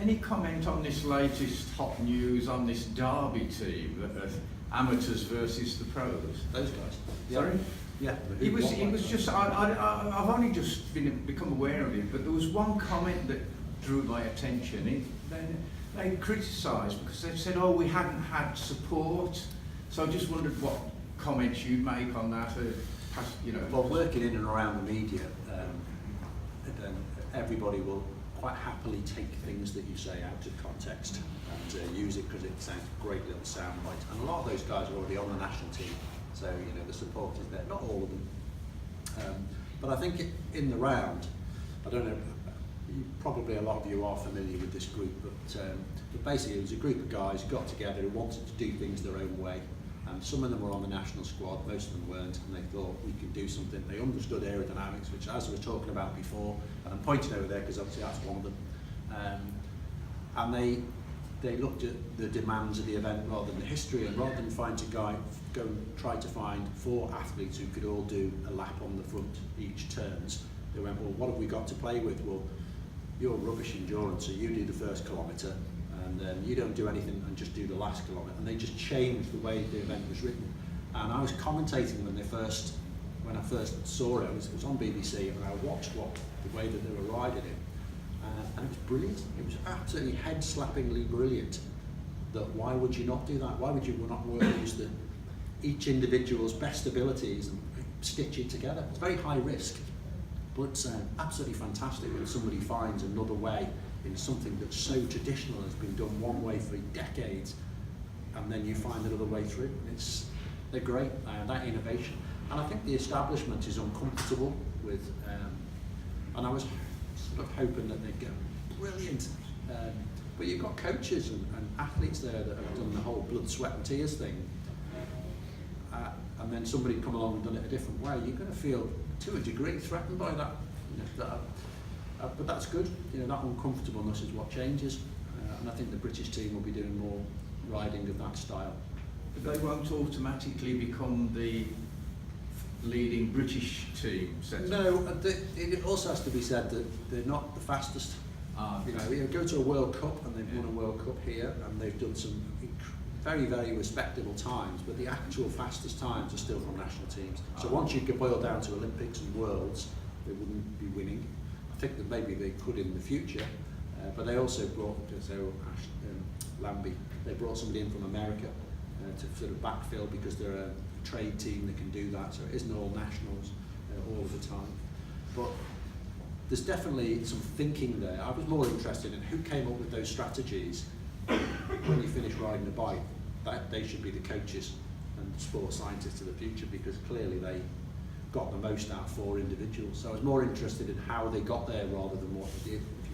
Any comment on this latest hot news on this Derby team, amateurs versus the pros? Those guys. Sorry? Yeah. It was just, I've only just become aware of it, but there was one comment that drew my attention. They criticised because they said, oh, we hadn't had support. So I just wondered what comments you'd make on that. You know. Well, working in and around the media, everybody will quite happily take things that you say out of context and use it because it sounds great little sound bite. And a lot of those guys are already on the national team, so you know the support is there. Not all of them, but I think in the round, I don't know. Probably a lot of you are familiar with this group, but basically it was a group of guys who got together who wanted to do things their own way. And some of them were on the national squad, most of them weren't, and they thought we could do something. They understood aerodynamics, which as I was talking about before, and I'm pointing over there because obviously that's one of them. And they looked at the demands of the event rather than the history, and rather than go and try to find 4 athletes who could all do a lap on the front each turns, they went, well, what have we got to play with? Well, you're rubbish endurance, so you do the first kilometre, and you don't do anything and just do the last kilometre. And they just changed the way the event was written. And I was commentating when I first saw it. It was on BBC, and I watched the way that they were riding it, and it was brilliant. It was absolutely head-slappingly brilliant. That why would you not do that? Why would you not use each individual's best abilities and stitch it together? It's very high risk, but absolutely fantastic when somebody finds another way in something that's so traditional, has been done one way for decades, and then you find another way through. They're great, that innovation. And I think the establishment is uncomfortable with, and I was sort of hoping that they'd go brilliant. But you've got coaches and athletes there that have done the whole blood, sweat and tears thing. And then somebody come along and done it a different way. You're going to feel, to a degree, threatened by that. You know, but that's good. You know, that uncomfortableness is what changes. And I think the British team will be doing more riding of that style. But they won't automatically become the leading British team. No, it also has to be said that they're not the fastest. You know, go to a World Cup and they've won a World Cup here, and they've done some very, very respectable times, but the actual fastest times are still from national teams. So once you could boil down to Olympics and Worlds, they wouldn't be winning. I think that maybe they could in the future, but they also brought, Lambie, they brought somebody in from America to sort of backfill because they're a trade team that can do that, so it isn't all nationals all the time. But there's definitely some thinking there. I was more interested in who came up with those strategies when you finish riding the bike. That they should be the coaches and sports scientists of the future, because clearly they got the most out of 4 individuals. So I was more interested in how they got there rather than what they did, if you